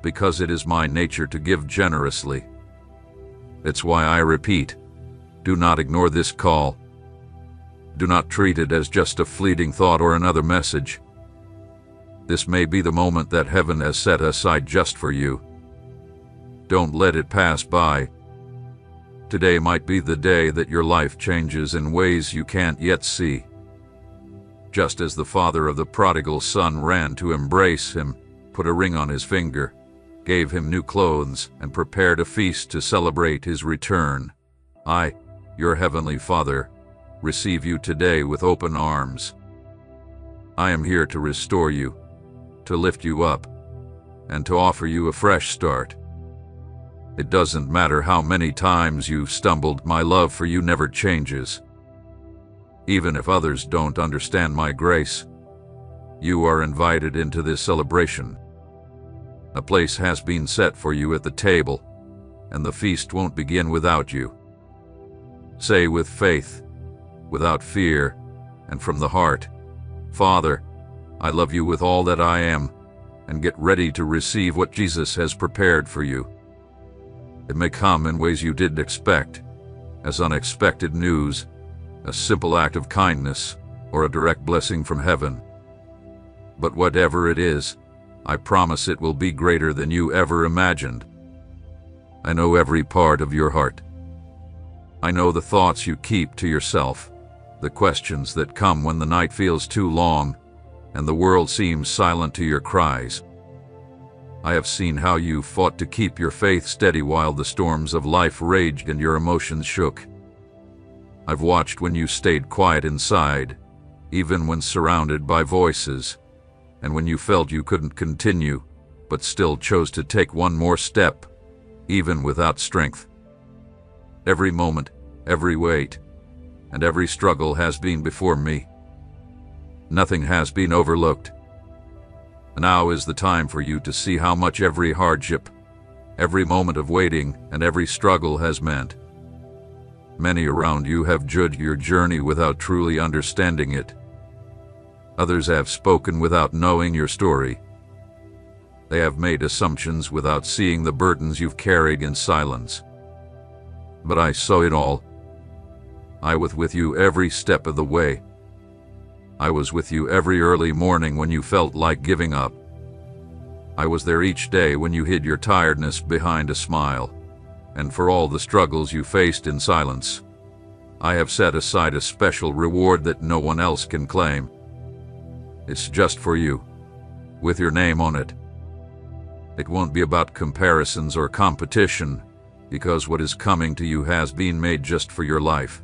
because it is my nature to give generously. It's why I repeat, do not ignore this call. Do not treat it as just a fleeting thought or another message. This may be the moment that heaven has set aside just for you. Don't let it pass by. Today might be the day that your life changes in ways you can't yet see. Just as the father of the prodigal son ran to embrace him, put a ring on his finger, gave him new clothes, and prepared a feast to celebrate his return, I, your heavenly Father, receive you today with open arms. I am here to restore you, to lift you up, and to offer you a fresh start. It doesn't matter how many times you've stumbled, my love for you never changes. Even if others don't understand my grace, you are invited into this celebration. A place has been set for you at the table, and the feast won't begin without you. Say with faith, without fear, and from the heart. Father, I love you with all that I am, and get ready to receive what Jesus has prepared for you. It may come in ways you didn't expect, as unexpected news, a simple act of kindness, or a direct blessing from heaven. But whatever it is, I promise it will be greater than you ever imagined. I know every part of your heart. I know the thoughts you keep to yourself, the questions that come when the night feels too long and the world seems silent to your cries. I have seen how you fought to keep your faith steady while the storms of life raged and your emotions shook. I've watched when you stayed quiet inside, even when surrounded by voices, and when you felt you couldn't continue, but still chose to take one more step, even without strength. Every moment, every weight, and every struggle has been before me. Nothing has been overlooked. Now is the time for you to see how much every hardship, every moment of waiting, and every struggle has meant. Many around you have judged your journey without truly understanding it. Others have spoken without knowing your story. They have made assumptions without seeing the burdens you've carried in silence. But I saw it all. I was with you every step of the way. I was with you every early morning when you felt like giving up. I was there each day when you hid your tiredness behind a smile, and for all the struggles you faced in silence. I have set aside a special reward that no one else can claim. It's just for you, with your name on it. It won't be about comparisons or competition, because what is coming to you has been made just for your life.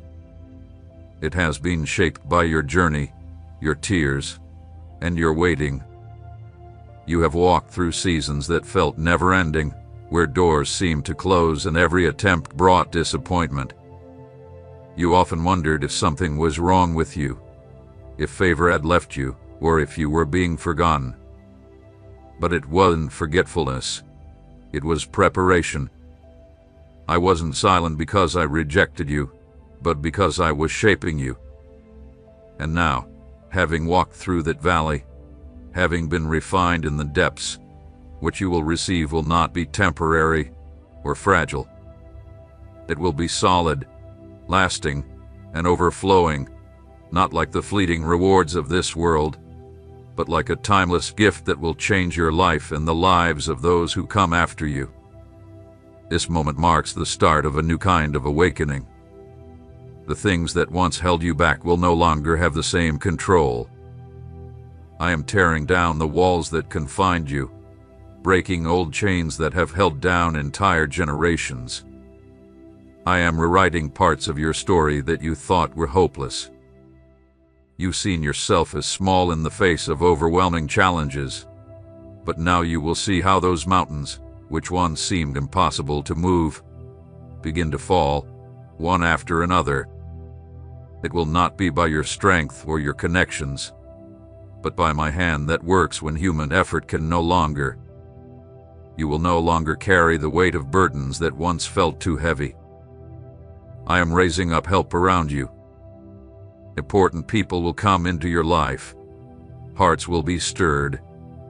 It has been shaped by your journey, your tears, and your waiting. You have walked through seasons that felt never-ending, where doors seemed to close and every attempt brought disappointment. You often wondered if something was wrong with you, if favor had left you, or if you were being forgotten. But it wasn't forgetfulness. It was preparation. I wasn't silent because I rejected you, but because I was shaping you. And now, having walked through that valley, having been refined in the depths, what you will receive will not be temporary or fragile. It will be solid, lasting, and overflowing, not like the fleeting rewards of this world, but like a timeless gift that will change your life and the lives of those who come after you. This moment marks the start of a new kind of awakening. The things that once held you back will no longer have the same control. I am tearing down the walls that confined you, breaking old chains that have held down entire generations. I am rewriting parts of your story that you thought were hopeless. You've seen yourself as small in the face of overwhelming challenges, but now you will see how those mountains, which once seemed impossible to move, begin to fall, one after another. It will not be by your strength or your connections, but by my hand that works when human effort can no longer. You will no longer carry the weight of burdens that once felt too heavy. I am raising up help around you. Important people will come into your life. Hearts will be stirred,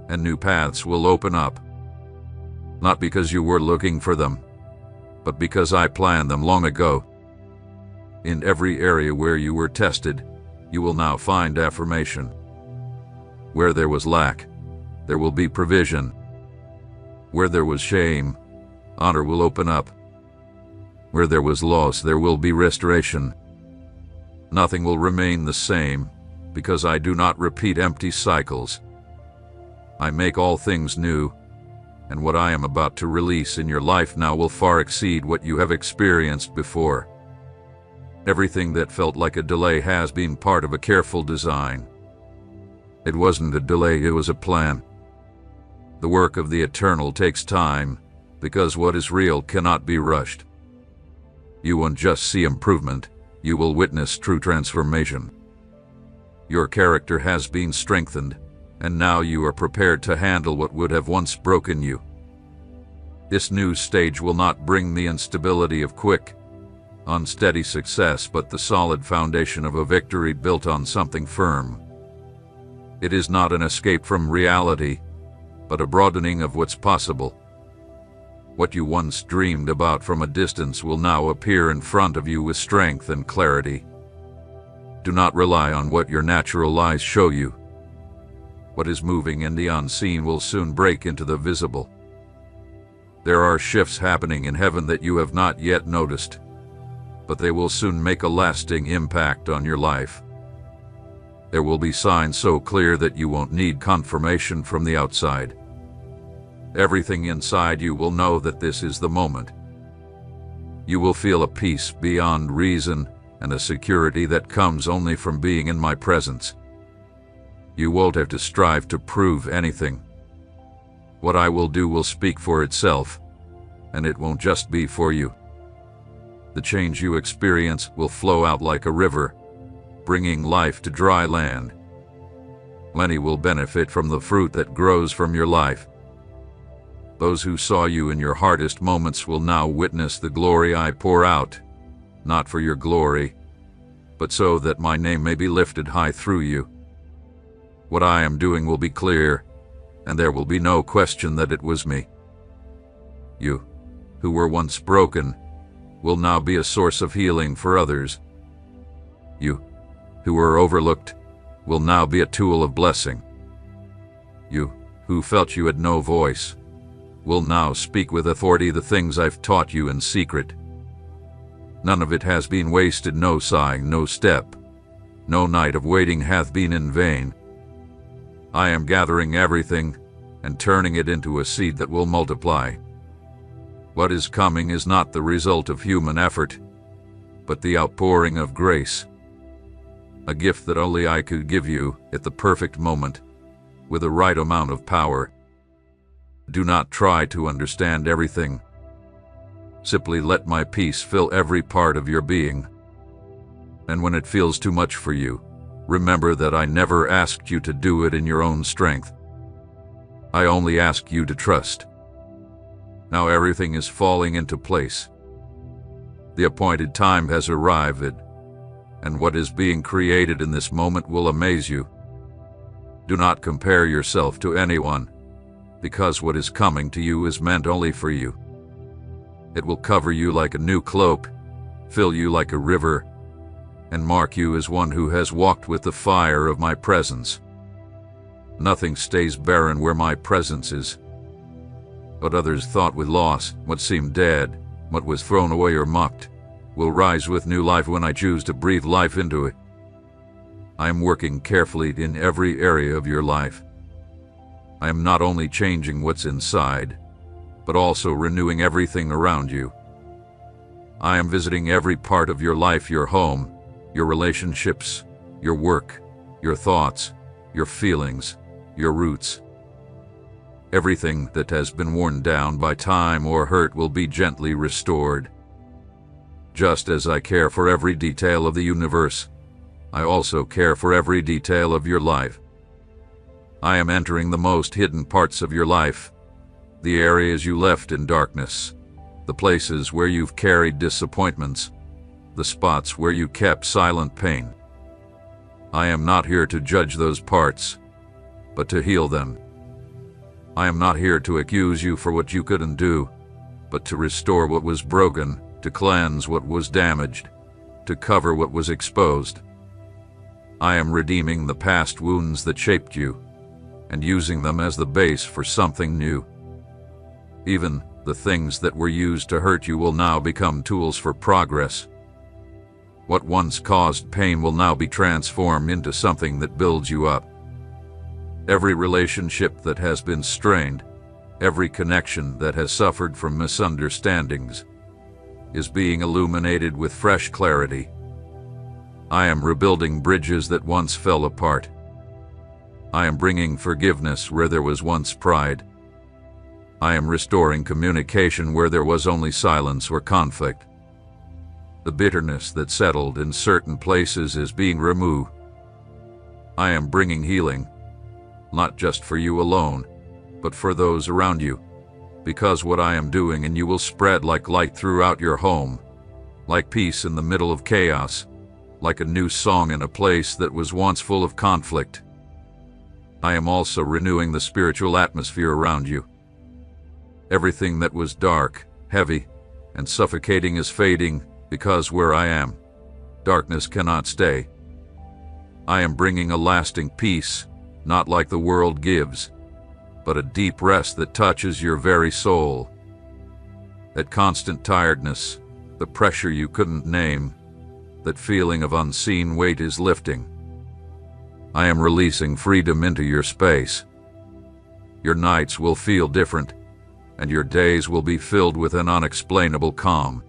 and new paths will open up. Not because you were looking for them, but because I planned them long ago. In every area where you were tested, you will now find affirmation. Where there was lack, there will be provision. Where there was shame, honor will open up. Where there was loss, there will be restoration. Nothing will remain the same, because I do not repeat empty cycles. I make all things new, and what I am about to release in your life now will far exceed what you have experienced before. Everything that felt like a delay has been part of a careful design. It wasn't a delay, it was a plan. The work of the eternal takes time, because what is real cannot be rushed. You won't just see improvement, you will witness true transformation. Your character has been strengthened, and now you are prepared to handle what would have once broken you. This new stage will not bring the instability of quick, unsteady success, but the solid foundation of a victory built on something firm. It is not an escape from reality, but a broadening of what's possible. What you once dreamed about from a distance will now appear in front of you with strength and clarity. Do not rely on what your natural eyes show you. What is moving in the unseen will soon break into the visible. There are shifts happening in heaven that you have not yet noticed, but they will soon make a lasting impact on your life. There will be signs so clear that you won't need confirmation from the outside. Everything inside you will know that this is the moment. You will feel a peace beyond reason and a security that comes only from being in my presence. You won't have to strive to prove anything. What I will do will speak for itself, and it won't just be for you. The change you experience will flow out like a river, bringing life to dry land. Many will benefit from the fruit that grows from your life. Those who saw you in your hardest moments will now witness the glory I pour out, not for your glory, but so that my name may be lifted high through you. What I am doing will be clear, and there will be no question that it was me. You, who were once broken, will now be a source of healing for others. You, who were overlooked, will now be a tool of blessing. You, who felt you had no voice, will now speak with authority the things I've taught you in secret. None of it has been wasted, no sighing, no step, no night of waiting hath been in vain. I am gathering everything and turning it into a seed that will multiply. What is coming is not the result of human effort, but the outpouring of grace. A gift that only I could give you at the perfect moment, with the right amount of power. Do not try to understand everything. Simply let my peace fill every part of your being. And when it feels too much for you, remember that I never asked you to do it in your own strength. I only ask you to trust. Now everything is falling into place. The appointed time has arrived, and what is being created in this moment will amaze you. Do not compare yourself to anyone, because what is coming to you is meant only for you. It will cover you like a new cloak, fill you like a river, and mark you as one who has walked with the fire of my presence. Nothing stays barren where my presence is. What others thought with loss, what seemed dead, what was thrown away or mocked, will rise with new life when I choose to breathe life into it. I am working carefully in every area of your life. I am not only changing what's inside, but also renewing everything around you. I am visiting every part of your life, your home, your relationships, your work, your thoughts, your feelings, your roots. Everything that has been worn down by time or hurt will be gently restored. Just as I care for every detail of the universe, I also care for every detail of your life. I am entering the most hidden parts of your life, the areas you left in darkness, the places where you've carried disappointments, the spots where you kept silent pain. I am not here to judge those parts, but to heal them. I am not here to accuse you for what you couldn't do, but to restore what was broken, to cleanse what was damaged, to cover what was exposed. I am redeeming the past wounds that shaped you, and using them as the base for something new. Even the things that were used to hurt you will now become tools for progress. What once caused pain will now be transformed into something that builds you up. Every relationship that has been strained, every connection that has suffered from misunderstandings, is being illuminated with fresh clarity. I am rebuilding bridges that once fell apart. I am bringing forgiveness where there was once pride. I am restoring communication where there was only silence or conflict. The bitterness that settled in certain places is being removed. I am bringing healing, not just for you alone, but for those around you, because what I am doing in you will spread like light throughout your home, like peace in the middle of chaos, like a new song in a place that was once full of conflict. I am also renewing the spiritual atmosphere around you. Everything that was dark, heavy, and suffocating is fading, because where I am, darkness cannot stay. I am bringing a lasting peace, not like the world gives, but a deep rest that touches your very soul. That constant tiredness, the pressure you couldn't name, that feeling of unseen weight is lifting. I am releasing freedom into your space. Your nights will feel different, and your days will be filled with an unexplainable calm.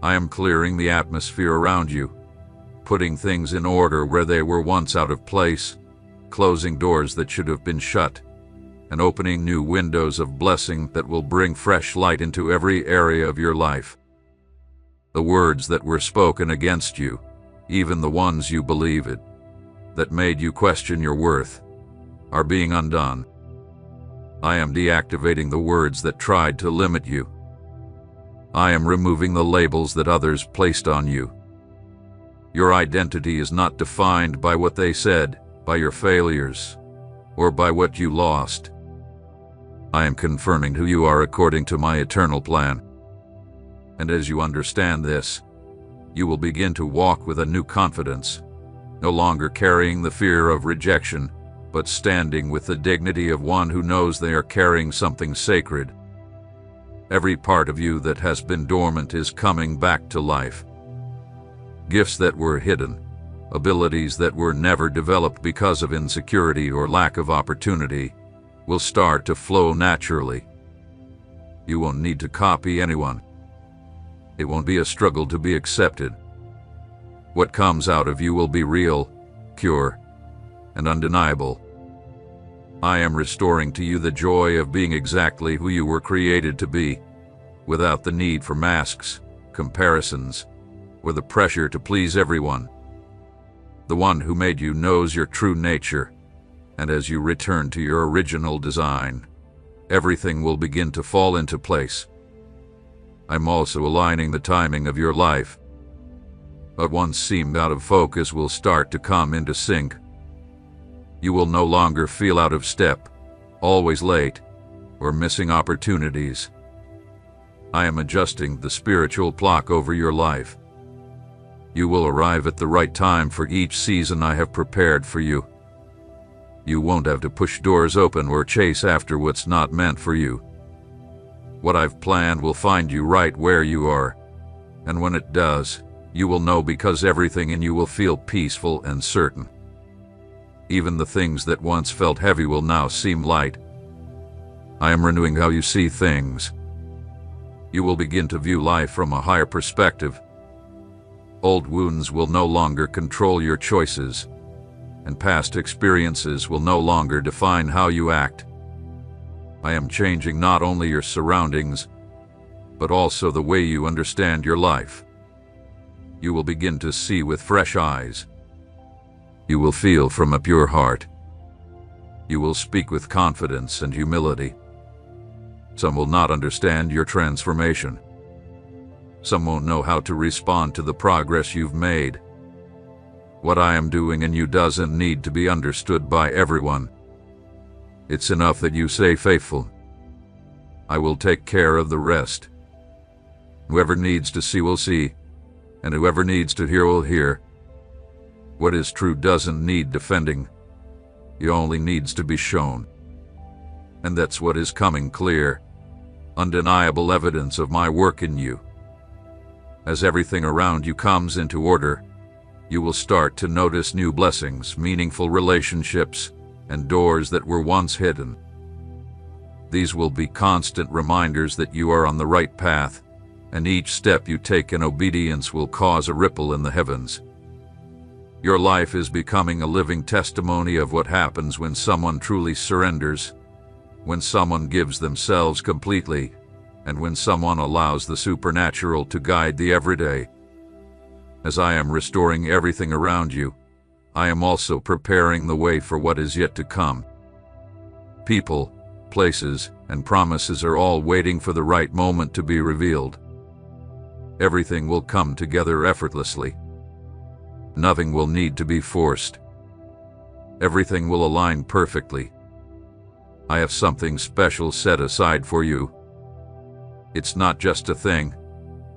I am clearing the atmosphere around you, putting things in order where they were once out of place, closing doors that should have been shut, and opening new windows of blessing that will bring fresh light into every area of your life. The words that were spoken against you, even the ones you believe it, that made you question your worth, are being undone. I am deactivating the words that tried to limit you. I am removing the labels that others placed on you. Your identity is not defined by what they said, by your failures, or by what you lost. I am confirming who you are according to my eternal plan. And as you understand this, you will begin to walk with a new confidence, no longer carrying the fear of rejection, but standing with the dignity of one who knows they are carrying something sacred. Every part of you that has been dormant is coming back to life. Gifts that were hidden, abilities that were never developed because of insecurity or lack of opportunity, will start to flow naturally. You won't need to copy anyone. It won't be a struggle to be accepted. What comes out of you will be real, pure, and undeniable. I am restoring to you the joy of being exactly who you were created to be, without the need for masks, comparisons, or the pressure to please everyone. The one who made you knows your true nature, and as you return to your original design, everything will begin to fall into place. I'm also aligning the timing of your life. What once seemed out of focus will start to come into sync. You will no longer feel out of step, always late, or missing opportunities. I am adjusting the spiritual clock over your life. You will arrive at the right time for each season I have prepared for you. You won't have to push doors open or chase after what's not meant for you. What I've planned will find you right where you are, and when it does, you will know because everything in you will feel peaceful and certain. Even the things that once felt heavy will now seem light. I am renewing how you see things. You will begin to view life from a higher perspective. Old wounds will no longer control your choices, and past experiences will no longer define how you act. I am changing not only your surroundings, but also the way you understand your life. You will begin to see with fresh eyes. You will feel from a pure heart. You will speak with confidence and humility. Some will not understand your transformation. Some won't know how to respond to the progress you've made. What I am doing in you doesn't need to be understood by everyone. It's enough that you stay faithful. I will take care of the rest. Whoever needs to see will see, and whoever needs to hear will hear. What is true doesn't need defending. It only needs to be shown. And that's what is coming clear. Undeniable evidence of my work in you. As everything around you comes into order, you will start to notice new blessings, meaningful relationships, and doors that were once hidden. These will be constant reminders that you are on the right path, and each step you take in obedience will cause a ripple in the heavens. Your life is becoming a living testimony of what happens when someone truly surrenders, when someone gives themselves completely, and when someone allows the supernatural to guide the everyday. As I am restoring everything around you, I am also preparing the way for what is yet to come. People, places, and promises are all waiting for the right moment to be revealed. everything will come together effortlessly. Nothing will need to be forced. Everything will align perfectly. I have something special set aside for you. It's not just a thing,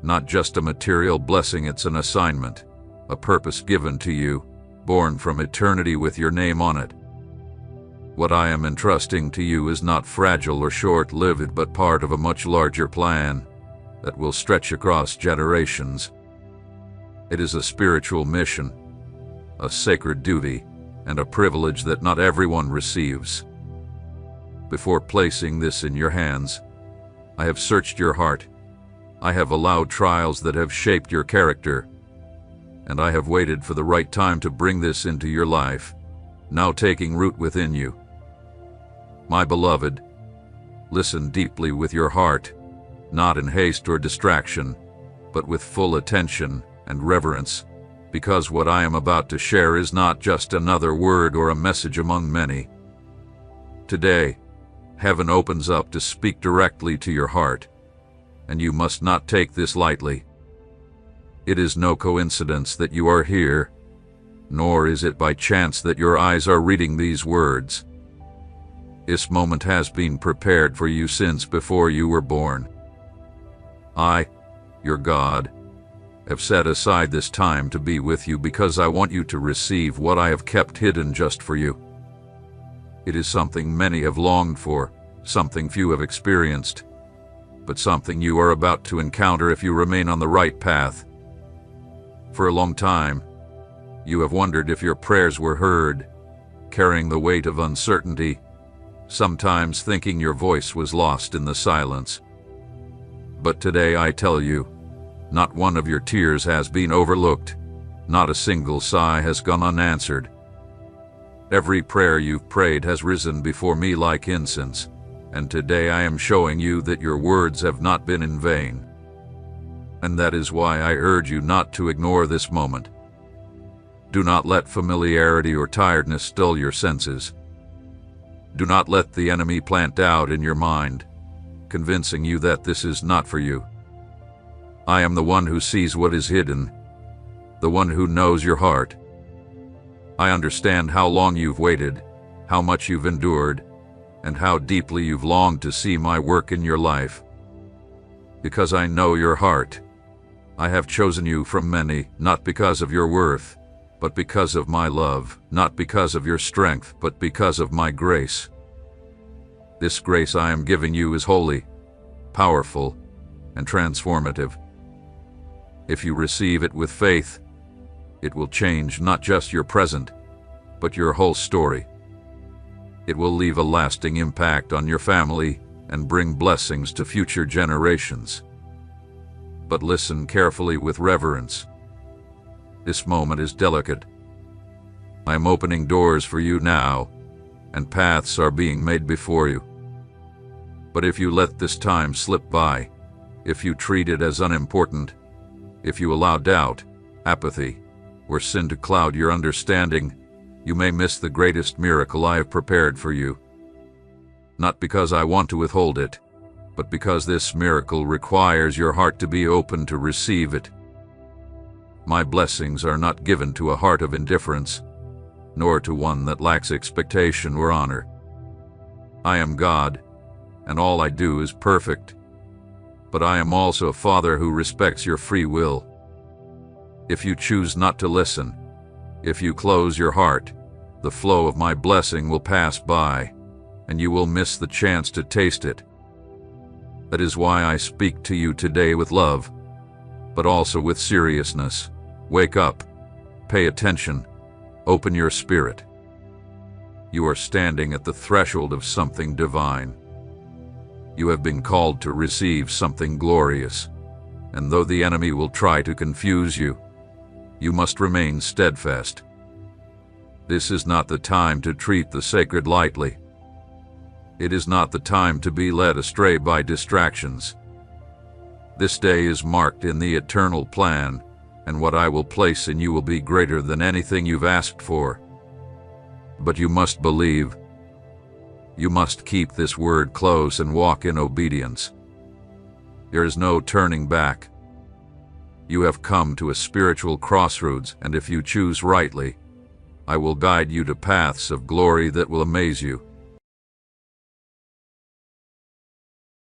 not just a material blessing, it's an assignment, a purpose given to you, born from eternity with your name on it. What I am entrusting to you is not fragile or short-lived, but part of a much larger plan that will stretch across generations. It is a spiritual mission, a sacred duty, and a privilege that not everyone receives. Before placing this in your hands, I have searched your heart. I have allowed trials that have shaped your character, and I have waited for the right time to bring this into your life, now taking root within you. My beloved, listen deeply with your heart, not in haste or distraction, but with full attention and reverence, because what I am about to share is not just another word or a message among many. Today, heaven opens up to speak directly to your heart, and you must not take this lightly. It is no coincidence that you are here, nor is it by chance that your eyes are reading these words. This moment has been prepared for you since before you were born. I, your God, have set aside this time to be with you because I want you to receive what I have kept hidden just for you. It is something many have longed for, something few have experienced, but something you are about to encounter if you remain on the right path. For a long time, you have wondered if your prayers were heard, carrying the weight of uncertainty, sometimes thinking your voice was lost in the silence. But today I tell you, not one of your tears has been overlooked, not a single sigh has gone unanswered. Every prayer you've prayed has risen before me like incense, and today I am showing you that your words have not been in vain. And that is why I urge you not to ignore this moment. Do not let familiarity or tiredness dull your senses. Do not let the enemy plant doubt in your mind, convincing you that this is not for you. I am the one who sees what is hidden, the one who knows your heart. I understand how long you've waited, how much you've endured, and how deeply you've longed to see my work in your life. Because I know your heart, I have chosen you from many, not because of your worth, but because of my love, not because of your strength, but because of my grace. This grace I am giving you is holy, powerful, and transformative. If you receive it with faith, it will change not just your present, but your whole story. It will leave a lasting impact on your family and bring blessings to future generations. But listen carefully with reverence. This moment is delicate. I am opening doors for you now, and paths are being made before you. But if you let this time slip by, if you treat it as unimportant, if you allow doubt, apathy, or sin to cloud your understanding, you may miss the greatest miracle I have prepared for you. Not because I want to withhold it, but because this miracle requires your heart to be open to receive it. My blessings are not given to a heart of indifference, nor to one that lacks expectation or honor. I am God, and all I do is perfect. But I am also a Father who respects your free will. If you choose not to listen, if you close your heart, the flow of my blessing will pass by, and you will miss the chance to taste it. That is why I speak to you today with love, but also with seriousness. Wake up, pay attention, open your spirit. You are standing at the threshold of something divine. You have been called to receive something glorious, and though the enemy will try to confuse you, you must remain steadfast. This is not the time to treat the sacred lightly. It is not the time to be led astray by distractions. This day is marked in the eternal plan, and what I will place in you will be greater than anything you've asked for. But you must believe. You must keep this word close and walk in obedience. There is no turning back. You have come to a spiritual crossroads, and if you choose rightly, I will guide you to paths of glory that will amaze you.